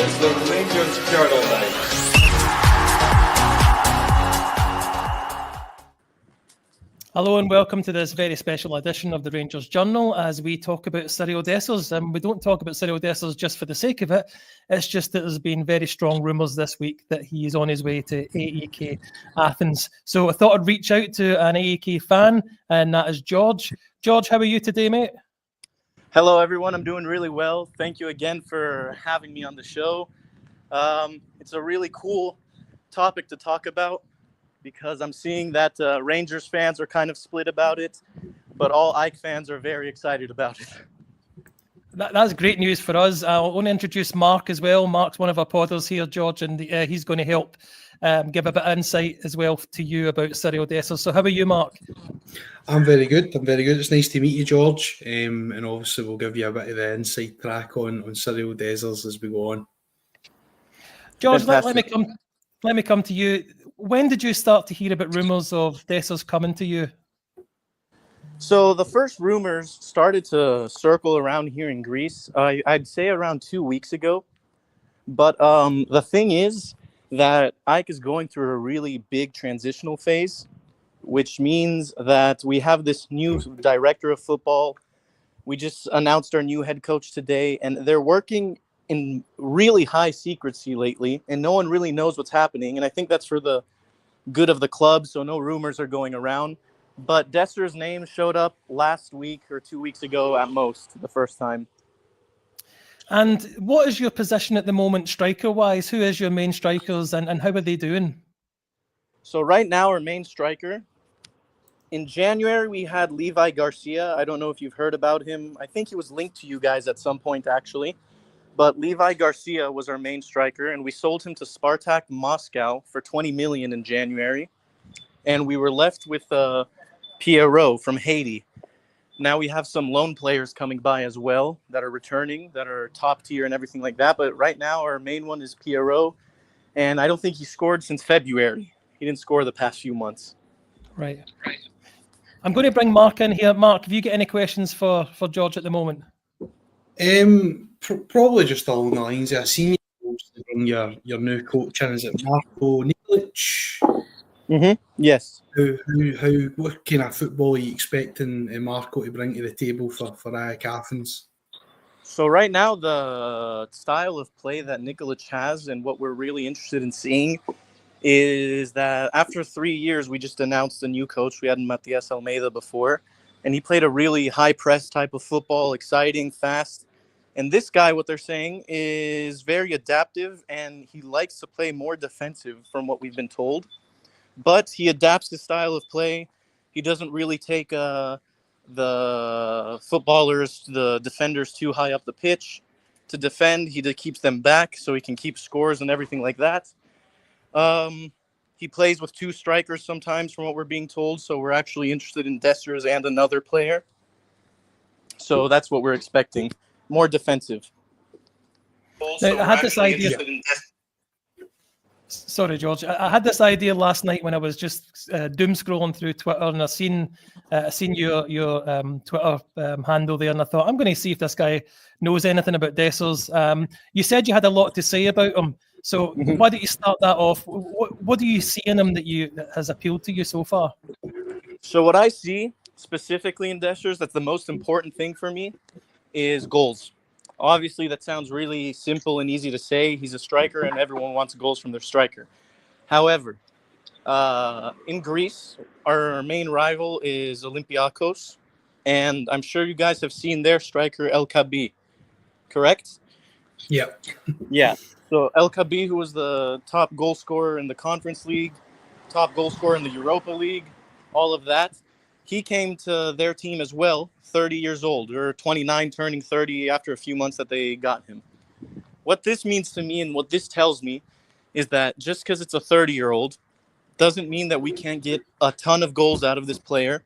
is the Rangers Journal Night. Hello and welcome to this very special edition of the Rangers Journal as we talk about Cyriel Dessers. We don't talk about Cyriel Dessers just for the sake of it. It's just that there's been very strong rumours this week that he is on his way to AEK Athens. So I thought I'd reach out to an AEK fan, and that is George. George, how are you today, mate? Hello, everyone. I'm doing really well. Thank you again for having me on the show. It's a really cool topic to talk about, because I'm seeing that Rangers fans are kind of split about it, but all AEK fans are very excited about it. That's great news for us. I want to introduce Mark as well. Mark's one of our podders here, George, and he's going to help give a bit of insight as well to you about Cyriel Dessers. So how are you, Mark? I'm very good. It's nice to meet you, George. And obviously we'll give you a bit of the inside track on Cyriel Dessers as we go on. George, let me come to you. When did you start to hear about rumours of Dessers coming to you? So the first rumors started to circle around here in Greece, I'd say around 2 weeks ago. But the thing is that AEK is going through a really big transitional phase, which means that we have this new director of football. We just announced our new head coach today, and they're working in really high secrecy lately, and no one really knows what's happening. And I think that's for the good of the club, so no rumors are going around. But Dessers' name showed up last week or 2 weeks ago at most, the first time. And what is your position at the moment, striker-wise? Who is your main strikers, and how are they doing? So right now, our main striker, in January, we had Levi Garcia. I don't know if you've heard about him. I think he was linked to you guys at some point, actually. But Levi Garcia was our main striker, and we sold him to Spartak Moscow for 20 million in January. And we were left with Pierrot from Haiti. Now we have some loan players coming by as well that are returning, that are top tier and everything like that. But right now, our main one is Pierrot, and I don't think he scored since February. He didn't score the past few months. Right. I'm going to bring Mark in here. Mark, have you got any questions for George at the moment? Probably just along the lines. I've seen you bring your new coach in. Is it Marko Nikolic? Mm-hmm. Yes. What kind of football are you expecting Marko to bring to the table for AEK Athens? So right now, the style of play that Nikolic has, and what we're really interested in seeing, is that after 3 years, we just announced a new coach. We hadn't met Diaz Almeida before, and he played a really high press type of football, exciting, fast. And this guy, what they're saying, is very adaptive, and he likes to play more defensive from what we've been told. But he adapts his style of play. He doesn't really take the footballers, the defenders too high up the pitch to defend. He keeps them back so he can keep scores and everything like that. He plays with two strikers sometimes from what we're being told. So we're actually interested in Dessers and another player. So that's what we're expecting. More defensive. Now, I had this idea. Sorry, George. I had this idea last night when I was just doom scrolling through Twitter, and I seen your Twitter handle there, and I thought, I'm going to see if this guy knows anything about Dessers. You said you had a lot to say about him, so why don't you start that off? What do you see in him that has appealed to you so far? So what I see specifically in Dessers, that's the most important thing for me, is goals. Obviously, that sounds really simple and easy to say. He's a striker, and everyone wants goals from their striker. However, in Greece, our main rival is Olympiacos, and I'm sure you guys have seen their striker, El Kabi, correct? Yeah. Yeah. So El Kabi, who was the top goal scorer in the Conference League, top goal scorer in the Europa League, all of that, he came to their team as well, 30 years old, or 29, turning 30 after a few months that they got him. What this means to me and what this tells me is that just because it's a 30-year-old doesn't mean that we can't get a ton of goals out of this player.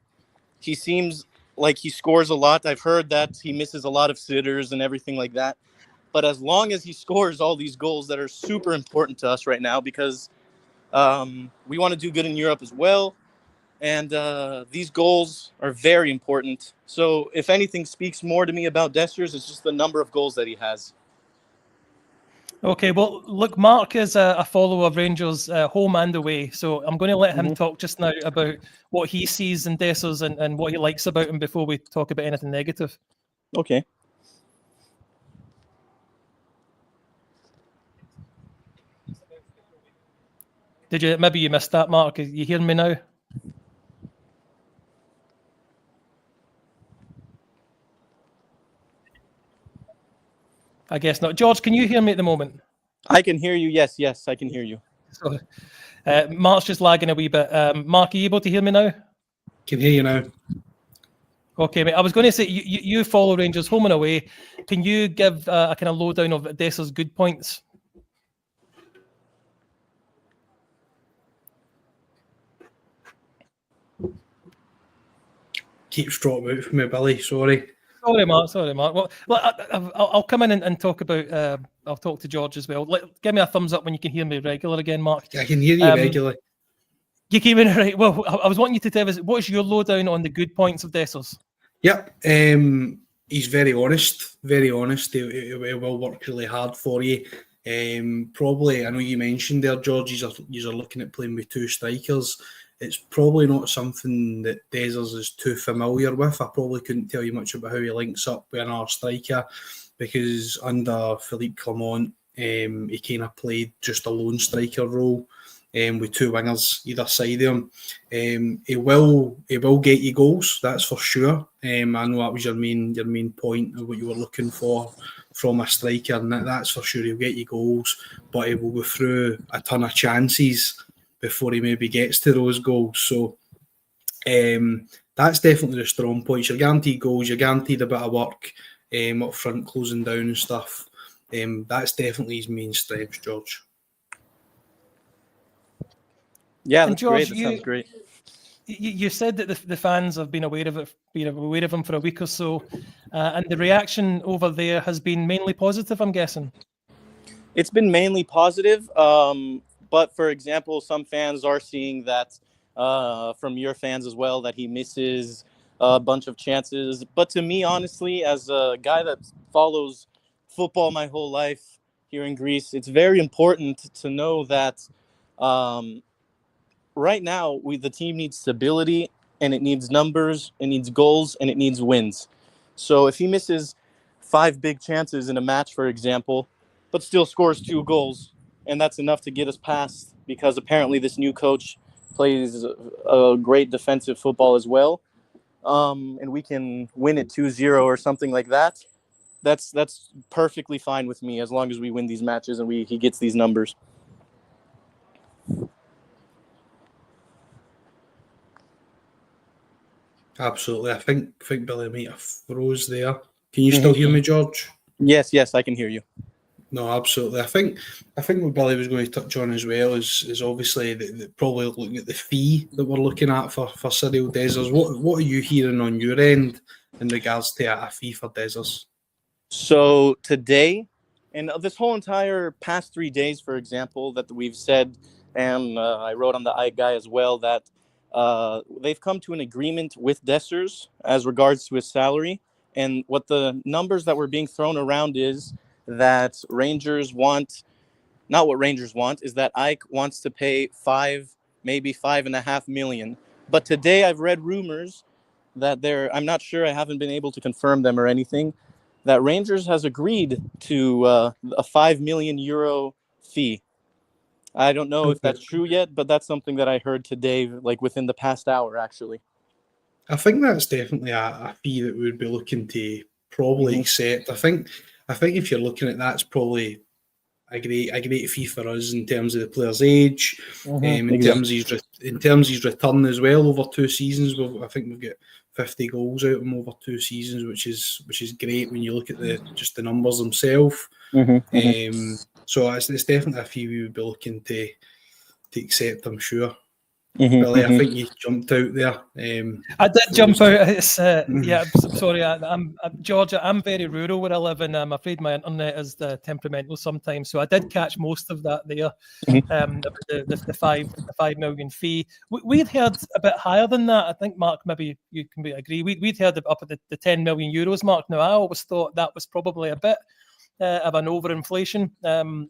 He seems like he scores a lot. I've heard that he misses a lot of sitters and everything like that. But as long as he scores all these goals that are super important to us right now, because we want to do good in Europe as well, and these goals are very important. So if anything speaks more to me about Dessers, it's just the number of goals that he has. Okay, well, look, Mark is a follower of Rangers home and away, so I'm going to let him talk just now about what he sees in Dessers and what he likes about him before we talk about anything negative. Okay. Maybe you missed that, Mark? Are you hearing me now? I guess not. George, can you hear me at the moment? I can hear you. Yes, I can hear you. So, Mark's just lagging a wee bit. Mark, are you able to hear me now? Can hear you now. Okay, mate. I was going to say, you follow Rangers home and away. Can you give a kind of lowdown of Dessers' good points? Keeps dropping out for me, Billy. Sorry. Sorry, Mark. Well, I'll come in and talk about. I'll talk to George as well. Give me a thumbs up when you can hear me regular again, Mark. I can hear you regularly. You keep it right. Well, I was wanting you to tell us what's your lowdown on the good points of Dessers. Yep. He's very honest. Very honest. He will work really hard for you. Probably, I know you mentioned there, George, you're looking at playing with two strikers. It's probably not something that Dessers is too familiar with. I probably couldn't tell you much about how he links up with another striker, because under Philippe Clement, he kind of played just a lone striker role with two wingers either side of him. He will get you goals, that's for sure. I know that was your main point of what you were looking for from a striker, and that's for sure. He'll get you goals, but he will go through a ton of chances before he maybe gets to those goals. So that's definitely the strong points. You're guaranteed goals, you're guaranteed a bit of work up front, closing down and stuff. That's definitely his main strength, George. Yeah, that's George, great. That sounds great. You said that the fans have been aware of him for a week or so, and the reaction over there has been mainly positive, I'm guessing. It's been mainly positive. But, for example, some fans are seeing that from your fans as well, that he misses a bunch of chances. But to me, honestly, as a guy that follows football my whole life here in Greece, it's very important to know that right now the team needs stability, and it needs numbers, it needs goals, and it needs wins. So if he misses 5 big chances in a match, for example, but still scores 2 goals, and that's enough to get us past, because apparently this new coach plays a great defensive football as well, and we can win it 2-0 or something like that. That's perfectly fine with me, as long as we win these matches and he gets these numbers. Absolutely. I think Billy might have froze there. Can you still hear me, George? Yes, I can hear you. No, absolutely. I think what Billy was going to touch on as well is obviously probably looking at the fee that we're looking at for Cyriel Dessers. What are you hearing on your end in regards to a fee for Dessers? So today, and this whole entire past 3 days, for example, that we've said, and I wrote on the AEK as well, that they've come to an agreement with Dessers as regards to his salary. And what the numbers that were being thrown around is that Rangers want, not what Rangers want, is that AEK wants to pay 5, maybe 5.5 million. But today I've read rumors that I'm not sure, I haven't been able to confirm them or anything, that Rangers has agreed to a 5 million euro fee. I don't know if that's true yet, but that's something that I heard today, like within the past hour, actually. I think that's definitely a fee that we would be looking to probably accept. I think if you're looking at that's probably a great fee for us in terms of the player's age, in terms of his return as well over 2 seasons. I think we've got 50 goals out of him over 2 seasons, which is great when you look at the numbers themselves. So it's definitely a fee we would be looking to accept, I'm sure. Billy, I think you jumped out there. I did jump out. It's yeah. Sorry, I'm Georgia. I'm very rural where I live, and I'm afraid my internet is temperamental sometimes. So I did catch most of that there. The 5 million fee. We'd heard a bit higher than that. I think, Mark, maybe you can agree. We'd heard up at the 10 million euros mark. Now I always thought that was probably a bit of an overinflation. Mhm.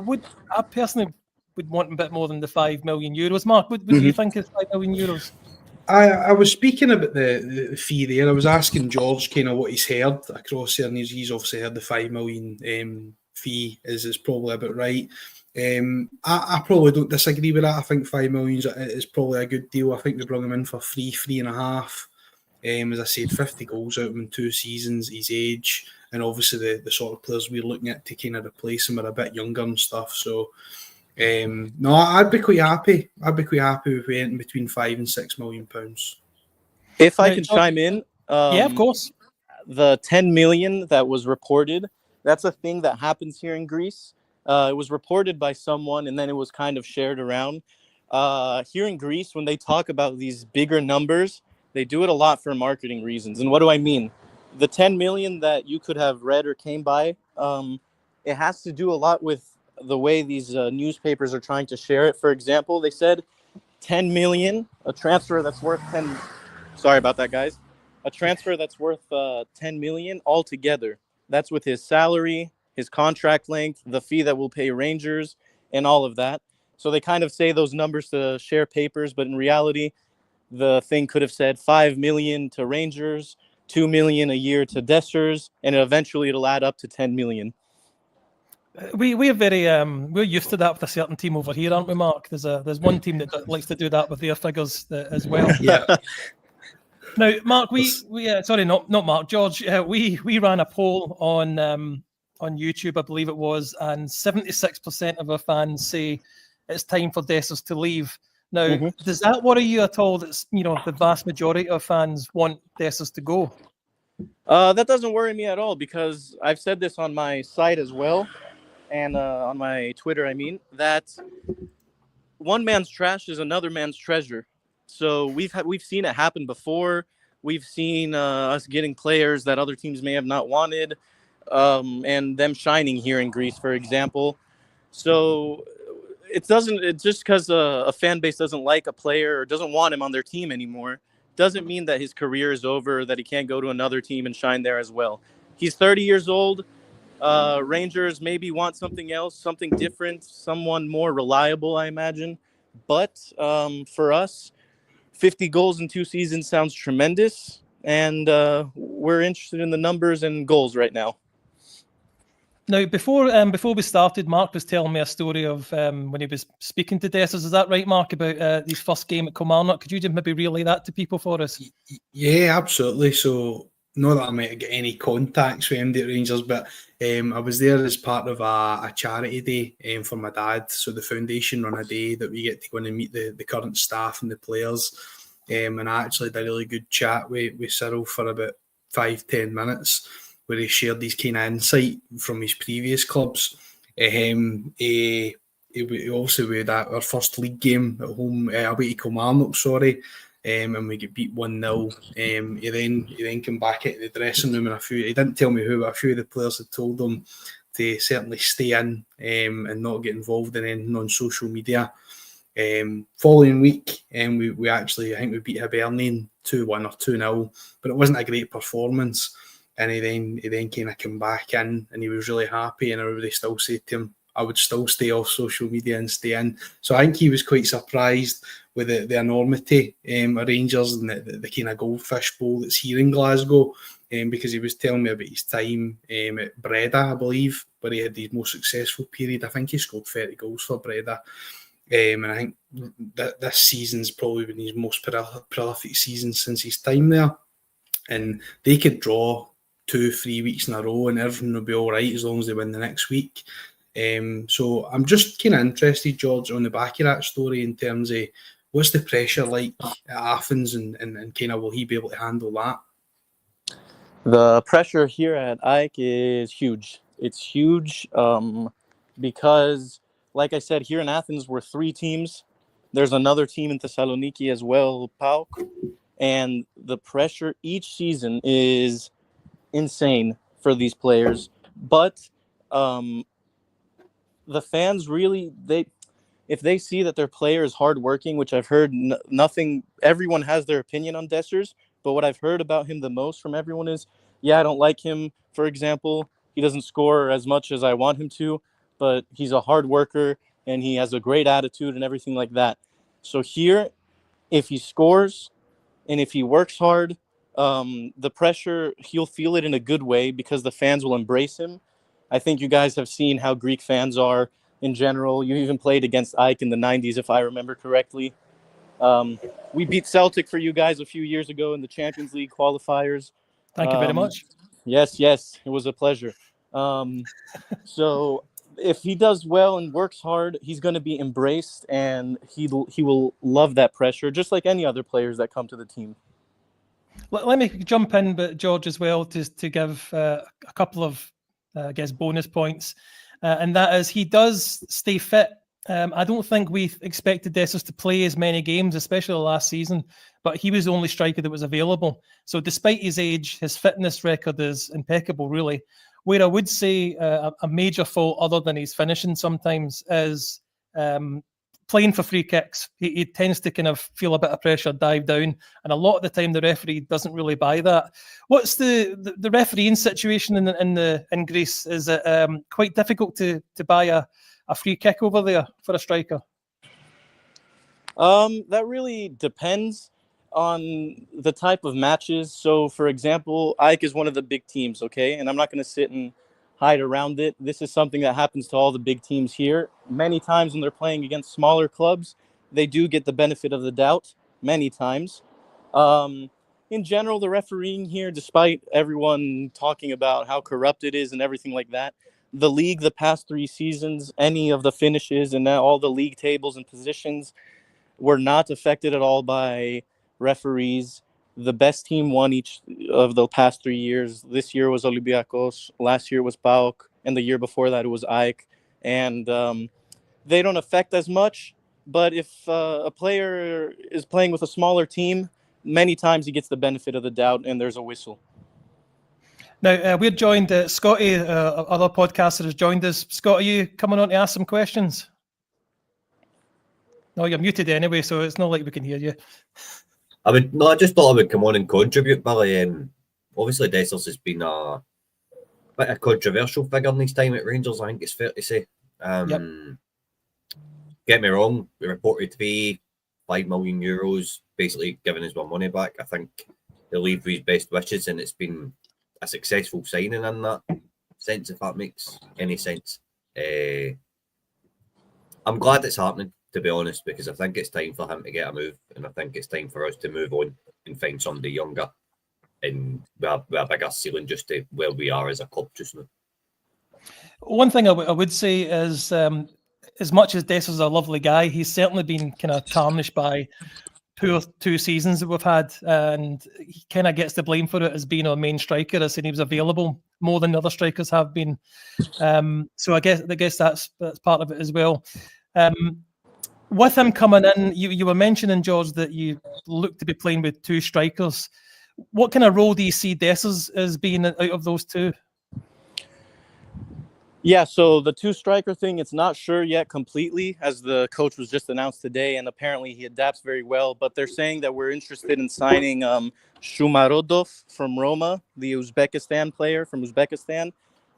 But I personally would want a bit more than the €5 million. Mark, what do you think is €5 million? I was speaking about the fee there. I was asking George kind of what he's heard across there, and he's obviously heard the $5 million fee is probably about right. I probably don't disagree with that. I think $5 million is probably a good deal. I think they brought him in for 3.5. As I said, 50 goals out in 2 seasons, his age, and obviously the sort of players we're looking at to kind of replace him are a bit younger and stuff. So, no, I'd be quite happy. I'd be quite happy with anything between £5 and £6 million. If I Now, can John- chime in, yeah, of course. the 10 million that was reported, that's a thing that happens here in Greece. It was reported by someone, and then it was kind of shared around. Here in Greece, when they talk about these bigger numbers, they do it a lot for marketing reasons. And what do I mean? The 10 million that you could have read or came by, it has to do a lot with the way these newspapers are trying to share it. For example, they said 10 million, a transfer that's worth 10. Sorry about that, guys. A transfer that's worth 10 million altogether. That's with his salary, his contract length, the fee that we'll pay Rangers, and all of that. So they kind of say those numbers to share papers, but in reality, the thing could have said 5 million to Rangers, 2 million a year to Dessers, and eventually it'll add up to 10 million. We're very we're used to that with a certain team over here, aren't we, Mark? There's one team that likes to do that with their figures as well. Yeah. Now, Mark, sorry, not Mark, George. We ran a poll on YouTube, I believe it was, and 76% of our fans say it's time for Dessers to leave. Now, does that worry you at all? That the vast majority of fans want Dessers to go. That doesn't worry me at all, because I've said this on my site as well, and on my Twitter, I mean, that one man's trash is another man's treasure. So we've seen it happen before. We've seen us getting players that other teams may have not wanted, and them shining here in Greece, for example. So it's just because a fan base doesn't like a player or doesn't want him on their team anymore, doesn't mean that his career is over, that he can't go to another team and shine there as well. He's 30 years old. Rangers maybe want something else, something different, someone more reliable, I imagine. But for us, 50 goals in 2 seasons sounds tremendous, and we're interested in the numbers and goals right now. Now, before we started, Mark was telling me a story of when he was speaking to Dessers. Is that right, Mark, about his first game at Kilmarnock? Could you just maybe relay that to people for us? Yeah, absolutely. So, not that I might get any contacts with MD at Rangers, but I was there as part of a charity day for my dad. So the foundation run a day that we get to go in and meet the current staff and the players. And I actually did a really good chat with Cyriel for about 5-10 minutes, where he shared his kind of insight from his previous clubs. He also with our first league game at home, away to Kilmarnock, and we get beat 1-0. He then came back into the dressing room, and he didn't tell me who, but a few of the players had told him to certainly stay in and not get involved in anything on social media. Following week, we actually, I think we beat Hibernian 2-1 or 2-0, but it wasn't a great performance. And he then kind of came back in, and he was really happy, and everybody still said to him, I would still stay off social media and stay in. So I think he was quite surprised with the enormity of Rangers and the kind of goldfish bowl that's here in Glasgow, because he was telling me about his time at Breda, I believe, where he had his most successful period. I think he scored 30 goals for Breda. And I think that this season's probably been his most prolific season since his time there. And they could draw 2-3 weeks in a row and everything will be all right as long as they win the next week. So I'm just kind of interested, George, on the back of that story in terms of what's the pressure like at Athens and kind of will he be able to handle that? The pressure here at AEK is huge. It's huge because, like I said, here in Athens, we're 3 teams. There's another team in Thessaloniki as well, PAOK. And the pressure each season is insane for these players. But the fans really, if they see that their player is hardworking, which I've heard nothing, everyone has their opinion on Dessers, but what I've heard about him the most from everyone is, yeah, I don't like him. For example, He doesn't score as much as I want him to, but he's a hard worker and he has a great attitude and everything like that. So here, if he scores and if he works hard, the pressure, he'll feel it in a good way because the fans will embrace him. I think you guys have seen how Greek fans are in general. You even played against AEK in the 90s, if I remember correctly. We beat Celtic for you guys a few years ago in the Champions League qualifiers. Thank you very much. Yes, it was a pleasure. So if he does well and works hard, he's going to be embraced, and he will love that pressure, just like any other players that come to the team. Let me jump in, but George as well, to give a couple of, I guess, bonus points, and that is he does stay fit. I don't think we expected Dessers to play as many games, especially last season, but he was the only striker that was available. So despite his age, his fitness record is impeccable, really. Where I would say a major fault, other than his finishing sometimes, is playing for free kicks. He tends to kind of feel a bit of pressure, dive down, and a lot of the time the referee doesn't really buy that. What's the refereeing situation in Greece? Is it quite difficult to buy a free kick over there for a striker? That really depends on the type of matches. So, for example, AEK is one of the big teams, okay? And I'm not going to sit and hide around it. This is something that happens to all the big teams here. Many times when they're playing against smaller clubs, they do get the benefit of the doubt, many times. In general, the refereeing here, despite everyone talking about how corrupt it is and everything like that, the league, the past 3 seasons, any of the finishes and all the league tables and positions were not affected at all by referees. The best team won each of the past 3 years. This year was Olympiacos, last year was PAOK, and the year before that it was AEK. And they don't affect as much, but if a player is playing with a smaller team, many times he gets the benefit of the doubt and there's a whistle. Now, we're joined, Scotty, other podcaster has joined us. Scott, are you coming on to ask some questions? No, you're muted anyway, so it's not like we can hear you. I just thought I would come on and contribute, Billy. Obviously, Dessers has been a bit a controversial figure in his time at Rangers, I think it's fair to say. Yep. Get me wrong, we reported to be €5 million, basically giving us our money back. I think he'll leave with his best wishes, and it's been a successful signing in that sense, if that makes any sense. I'm glad it's happening, to be honest, because I think it's time for him to get a move, and I think it's time for us to move on and find somebody younger and with a bigger ceiling just to where we are as a club just now. One thing I would say is, as much as Dessers is a lovely guy, he's certainly been kind of tarnished by poor 2 seasons that we've had, and he kind of gets the blame for it as being our main striker, as he was available more than other strikers have been. So I guess that's part of it as well. With him coming in, you were mentioning, George, that you look to be playing with 2 strikers. What kind of role do you see Dessers as being out of those 2? Yeah, so the 2-striker thing, it's not sure yet completely, as the coach was just announced today, and apparently he adapts very well. But they're saying that we're interested in signing Shumarodov from Roma, the Uzbekistan player from Uzbekistan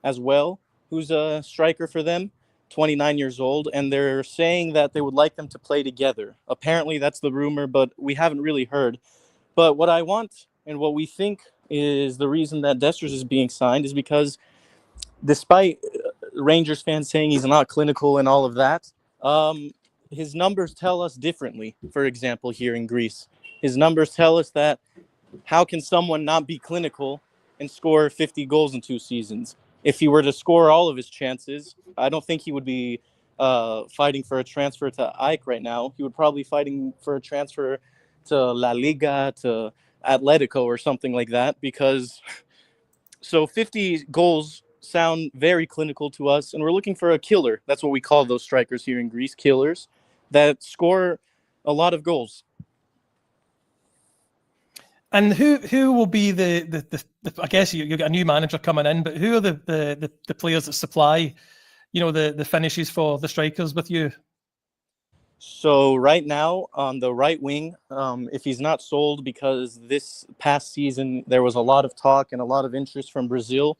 as well, who's a striker for them, 29 years old. And they're saying that they would like them to play together. Apparently that's the rumor, but we haven't really heard. But what I want and what we think is the reason that Dessers is being signed is because despite Rangers fans saying he's not clinical and all of that, his numbers tell us differently. For example, here in Greece, his numbers tell us that how can someone not be clinical and score 50 goals in 2 seasons? If he were to score all of his chances, I don't think he would be fighting for a transfer to AEK right now. He would probably be fighting for a transfer to La Liga, to Atletico or something like that, because so 50 goals sound very clinical to us, and we're looking for a killer. That's what we call those strikers here in Greece, killers that score a lot of goals. And who will be the I guess you got a new manager coming in, but who are the players that supply, the finishes for the strikers with you? So right now on the right wing, if he's not sold, because this past season there was a lot of talk and a lot of interest from Brazil,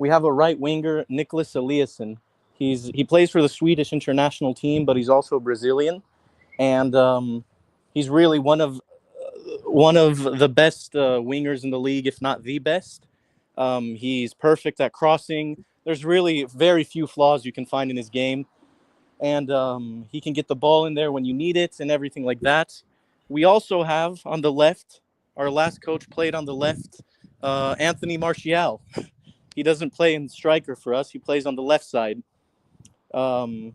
We have a right winger, Nicholas Eliasson. He plays for the Swedish international team, but he's also Brazilian, and he's really one of the best wingers in the league, if not the best. He's perfect at crossing. There's really very few flaws you can find in his game, and he can get the ball in there when you need it and everything like that. We also have on the left, our last coach played on the left, Anthony Martial. He doesn't play in striker for us. He plays on the left side.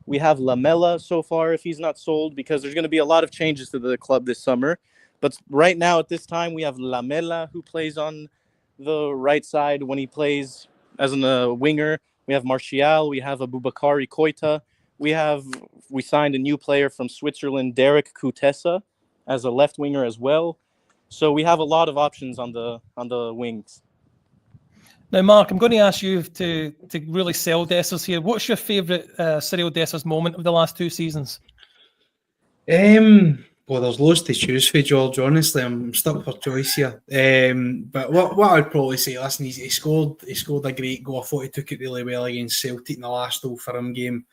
We have Lamela so far, if he's not sold, because there's going to be a lot of changes to the club this summer. But right now, at this time, we have Lamela, who plays on the right side when he plays as a winger. We have Martial. We have Aboubakari Koita. We signed a new player from Switzerland, Derek Kutesa, as a left winger as well. So we have a lot of options on the wings. Now, Mark, I'm going to ask you to really sell Dessers here. What's your favourite Cyriel Dessers moment of the last 2 seasons? Well, there's loads to choose for, George. Honestly, I'm stuck for choice here. But what I'd probably say, listen, he scored a great goal. I thought he took it really well against Celtic in the last Old Firm game,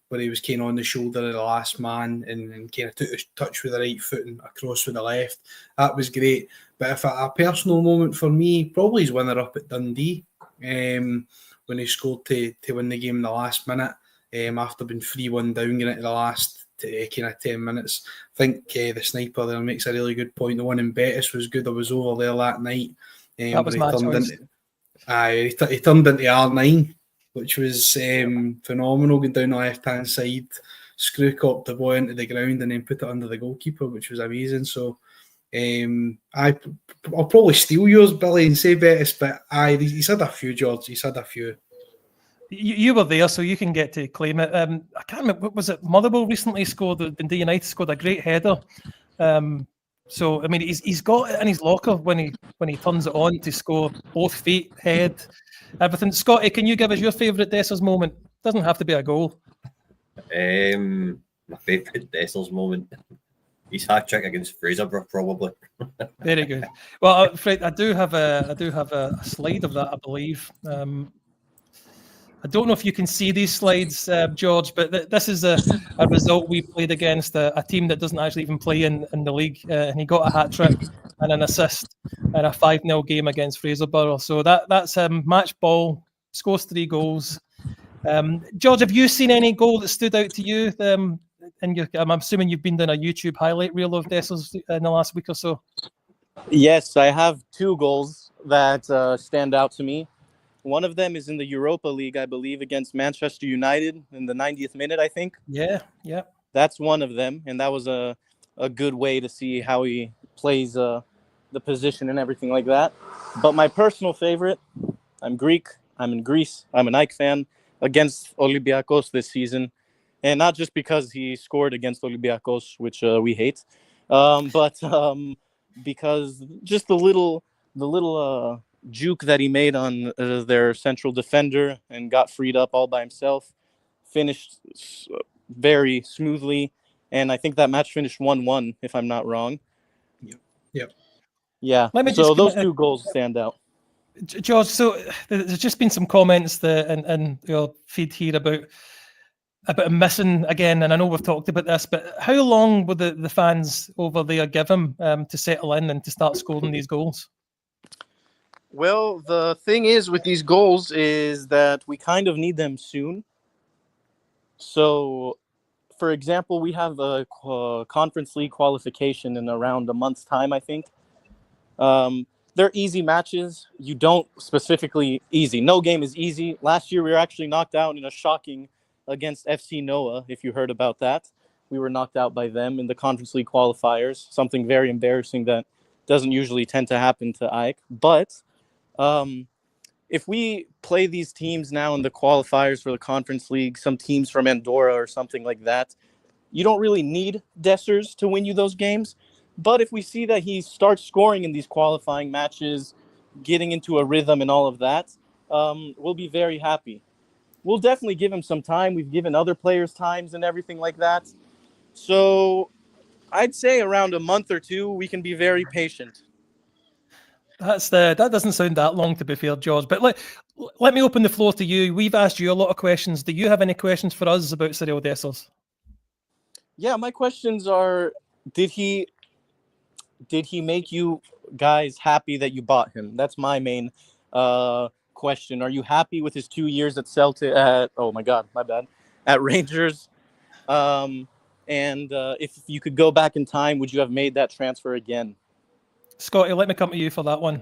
where he was kind of on the shoulder of the last man and kind of took a touch with the right foot and across with the left. That was great. But if a personal moment for me, probably his winner up at Dundee, when he scored to win the game in the last minute, after being 3-1 down, getting into the last kind of 10 minutes. I think the sniper there makes a really good point. The one in Betis was good. I was over there that night. That was my choice. He turned into R9, which was phenomenal, going down the left-hand side, screw copped the ball into the ground and then put it under the goalkeeper, which was amazing. So I'll probably steal yours, Billy, and say Betis, but he's had a few, George. He's had a few. You were there, so you can get to claim it. I can't remember, what was it? Motherwell recently scored, Dundee United scored a great header. So, I mean, he's got it in his locker when he turns it on to score both feet, head, everything. Scotty, can you give us your favourite Dessers moment? Doesn't have to be a goal. My favourite Dessers moment. His hat trick against Fraserburgh, probably. Very good. Well, Fred, I do have a slide of that, I believe. I don't know if you can see these slides, George, but this is a result we played against a team that doesn't actually even play in the league, and he got a hat trick and an assist in a 5-0 game against Fraserburgh. So that's match ball, scores 3 goals. George, have you seen any goal that stood out to you? I'm assuming you've been doing a YouTube highlight reel of Dessers in the last week or so. Yes, I have 2 goals that stand out to me. One of them is in the Europa League, I believe, against Manchester United in the 90th minute, I think. Yeah. That's one of them, and that was a good way to see how he plays the position and everything like that. But my personal favorite, I'm Greek, I'm in Greece, I'm an AEK fan, against Olympiacos this season. And not just because he scored against Olympiacos, which we hate, but because just the little juke that he made on their central defender and got freed up all by himself, finished very smoothly, and I think that match finished 1-1, if I'm not wrong. Yep. Yeah. So those 2 goals stand out. George, so there's just been some comments in your feed here about him missing again, and I know we've talked about this, but how long would the fans over there give him to settle in and to start scoring these goals? Well, the thing is with these goals is that we kind of need them soon. So, for example, we have a Conference League qualification in around a month's time, I think. They're easy matches. You don't specifically easy. No game is easy. Last year, we were actually knocked out in a shocking against FC Noah, if you heard about that. We were knocked out by them in the Conference League qualifiers, something very embarrassing that doesn't usually tend to happen to AEK. But if we play these teams now in the qualifiers for the Conference League, some teams from Andorra or something like that, you don't really need Dessers to win you those games. But if we see that he starts scoring in these qualifying matches, getting into a rhythm and all of that, we'll be very happy. We'll definitely give him some time. We've given other players times and everything like that. So I'd say around a month or 2, we can be very patient. That doesn't sound that long, to be fair, George. But Let me open the floor to you. We've asked you a lot of questions. Do you have any questions for us about Cyriel Dessers? Yeah, my questions are: Did he make you guys happy that you bought him? That's my main question. Are you happy with his 2 years at Celtic? Oh my God, my bad. At Rangers, and if you could go back in time, would you have made that transfer again? Scotty, let me come to you for that one.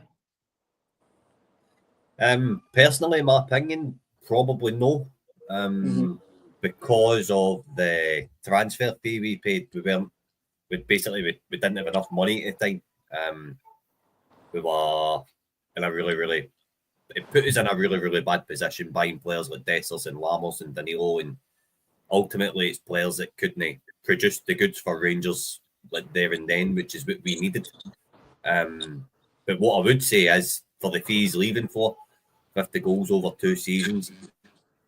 Personally, my opinion, probably no. Because of the transfer fee we paid, we didn't have enough money at the time. We were in a really, it put us in a really bad position buying players like Dessers and Lamos and Danilo, and ultimately it's players that couldn't produce the goods for Rangers like there and then, which is what we needed. But what I would say is, for the fees leaving for 50 goals over 2 seasons,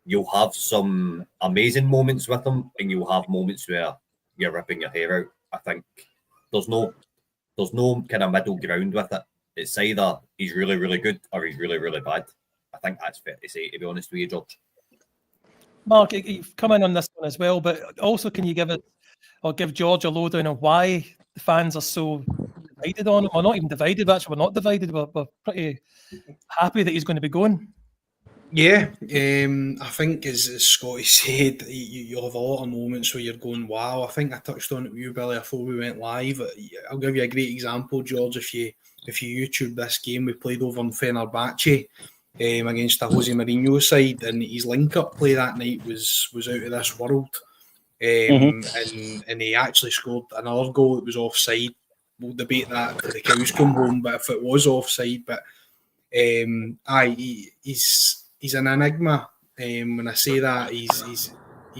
you'll have some amazing moments with him, and you'll have moments where you're ripping your hair out. I think there's no kind of middle ground with it. It's either he's really good or he's really bad. I think that's fair to say, to be honest with you, George. Mark, you've come in on this one as well, but also can you give George a lowdown on why the fans are so divided on him? Or not even divided, but actually we're not divided. We're pretty happy that he's going to be going. Yeah, I think as Scotty said, you'll have a lot of moments where you're going, wow. I think I touched on it with you, Billy, before we went live. I'll give you a great example, George. If you YouTube this game, we played over in Fenerbahce against the Jose Mourinho side, and his link-up play that night was out of this world. And he actually scored another goal that was offside. We'll debate that till the cows come home, but if it was offside, but he's an enigma. When I say that, he's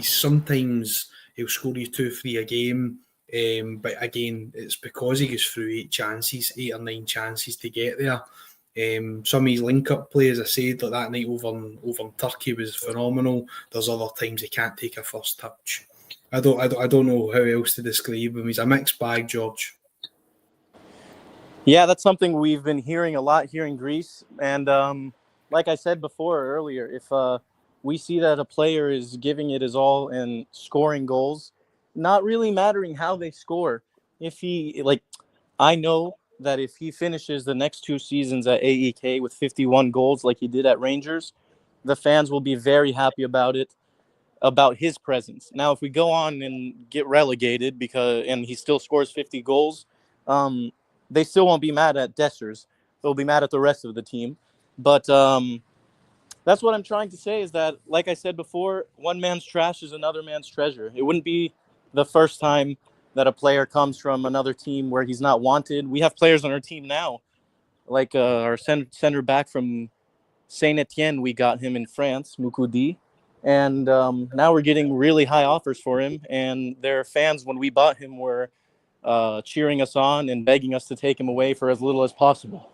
sometimes he'll score you 2-3 a game, but again, it's because he goes through 8 or 9 chances to get there. Some of his link-up play, as I said, like that night over in Turkey, was phenomenal. There's other times he can't take a first touch. I don't know how else to describe him. He's a mixed bag, George. Yeah, that's something we've been hearing a lot here in Greece. And like I said earlier, if we see that a player is giving it his all and scoring goals, not really mattering how they score. I know that if he finishes the next 2 seasons at AEK with 51 goals like he did at Rangers, the fans will be very happy about it, about his presence. Now, if we go on and get relegated and he still scores 50 goals, they still won't be mad at Dessers. They'll be mad at the rest of the team. But that's what I'm trying to say is that, like I said before, one man's trash is another man's treasure. It wouldn't be the first time that a player comes from another team where he's not wanted. We have players on our team now, like our center back from Saint Etienne. We got him in France, Mukudi. And now we're getting really high offers for him. And their fans, when we bought him, were cheering us on and begging us to take him away for as little as possible.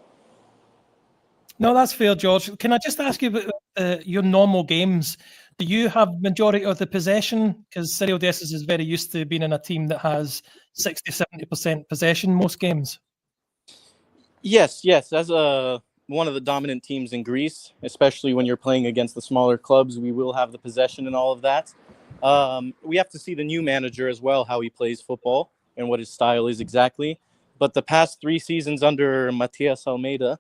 No, that's fair, George. Can I just ask you about your normal games? Do you have majority of the possession? Because Cyriel Dessers is very used to being in a team that has 60-70% possession most games. Yes. As one of the dominant teams in Greece, especially when you're playing against the smaller clubs, we will have the possession and all of that. We have to see the new manager as well, how he plays football and what his style is exactly. But the past 3 seasons under Matias Almeida,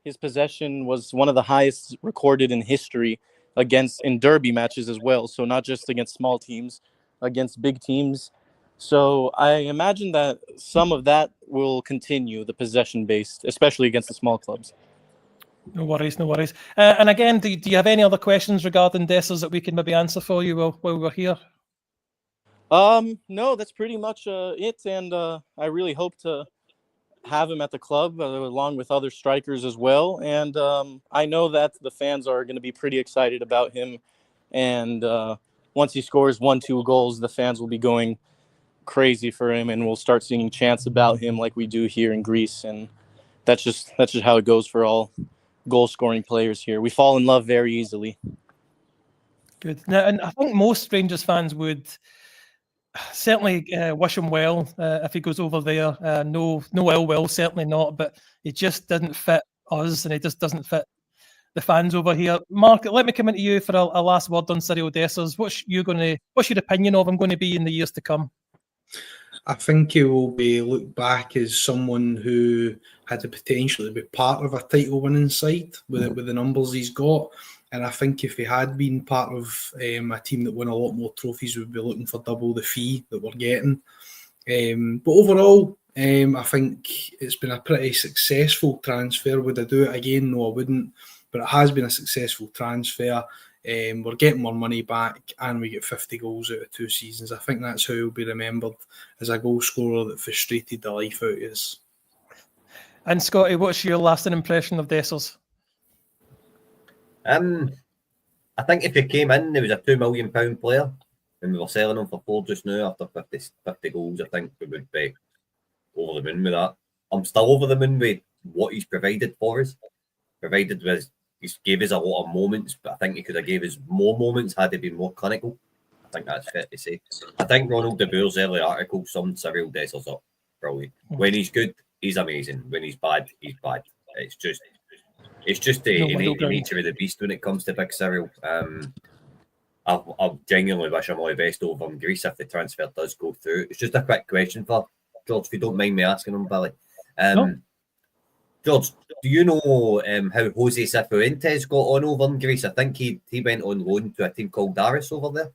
his possession was one of the highest recorded in history in derby matches as well. So not just against small teams, against big teams. So I imagine that some of that will continue, the possession based, especially against the small clubs. No worries. And again, do you have any other questions regarding Dessers that we can maybe answer for you while we're here? No, that's pretty much it. And I really hope to have him at the club along with other strikers as well. And I know that the fans are going to be pretty excited about him. And once he scores 1-2 goals, the fans will be going crazy for him, and we'll start singing chants about him like we do here in Greece. And that's just how it goes for all goal scoring players here. We fall in love very easily. Good. Now, and I think most Rangers fans would certainly wish him well if he goes over there. No ill will, certainly not. But he just didn't fit us, and he just doesn't fit the fans over here. Mark, let me come into you for a last word on Cyriel Dessers. What's your opinion of him going to be in the years to come? I think he will be looked back as someone who had the potential to be part of a title-winning side with the numbers he's got. And I think if he had been part of a team that won a lot more trophies, we'd be looking for double the fee that we're getting. But overall, I think it's been a pretty successful transfer. Would I do it again? No, I wouldn't. But it has been a successful transfer. We're getting more money back and we get 50 goals out of 2 seasons. I think that's how he'll be remembered, as a goal scorer that frustrated the life out of us. And Scotty, what's your lasting impression of Dessers? I think if he came in, there was a £2 million player and we were selling him for 4 just now after 50 goals. I think we would be over the moon with that. I'm still over the moon with what he's provided for us. He gave us a lot of moments, but I think he could have gave us more moments had he been more clinical. I think that's fair to say. I think Ronald de Boer's early article summed Cyriel Dessers up brilliant. When he's good, he's amazing. When he's bad, he's bad. It's just the innate nature of the beast when it comes to Big Cyriel. I genuinely wish him all the best over in Greece if the transfer does go through. It's just a quick question for George, if you don't mind me asking him, Billy. No. George, do you know how Jose Cifuentes got on over in Greece? I think he went on loan to a team called Aris over there.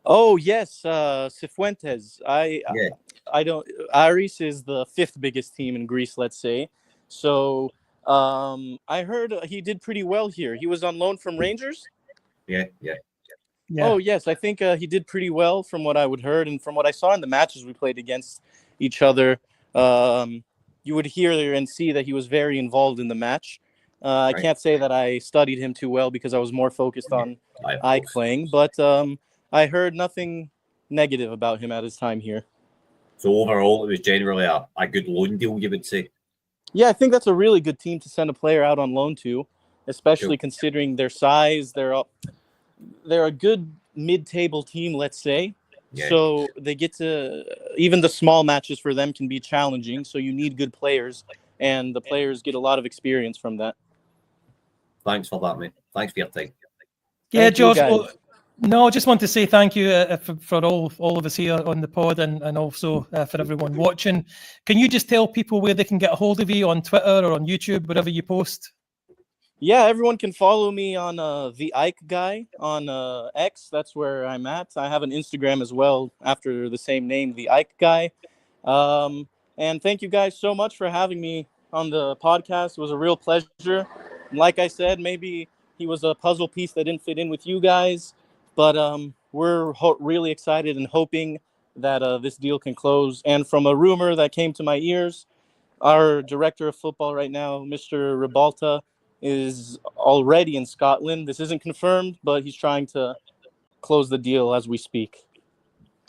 Oh yes, Cifuentes. I don't. Aris is the 5th biggest team in Greece, let's say. So I heard he did pretty well here. He was on loan from Rangers. Yeah. Oh yes, I think he did pretty well from what I would heard and from what I saw in the matches we played against each other. You would hear and see that he was very involved in the match. I can't say that I studied him too well because I was more focused on AEK playing, but I heard nothing negative about him at his time here. So overall, it was generally a good loan deal, you would say? Yeah, I think that's a really good team to send a player out on loan to, especially considering their size. They're a good mid-table team, let's say. Yeah. So they get to, even the small matches for them can be challenging. So you need good players, and the players get a lot of experience from that. Thanks for that, mate. Thanks for your time. Yeah, George. No, I just want to say thank you for all of us here on the pod and also for everyone watching. Can you just tell people where they can get a hold of you on Twitter or on YouTube, wherever you post? Yeah, everyone can follow me on the AEK Guy on X. That's where I'm at. I have an Instagram as well after the same name, the AEK Guy. And thank you guys so much for having me on the podcast. It was a real pleasure. And like I said, maybe he was a puzzle piece that didn't fit in with you guys. But we're really excited and hoping that this deal can close. And from a rumor that came to my ears, our director of football right now, Mr. Ribalta, is already in Scotland. This isn't confirmed, but he's trying to close the deal as we speak.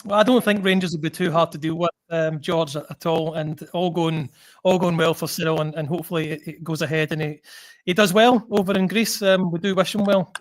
Well, I don't think Rangers will be too hard to deal with, George, at all, and all going well for Cyriel, and hopefully it goes ahead and he does well over in Greece. We do wish him well.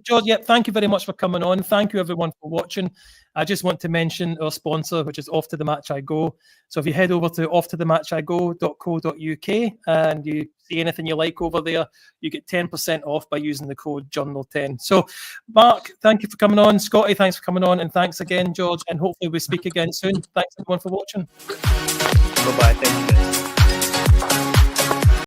George, thank you very much for coming on. Thank you everyone for watching. I just want to mention our sponsor, which is Off to the Match I Go. So if you head over to offtothematchigo.co.uk and you see anything you like over there, you get 10% off by using the code Journal10. So Mark, thank you for coming on. Scotty, thanks for coming on, and thanks again, George, and hopefully we speak again soon. Thanks everyone for watching. Bye-bye. Thank you.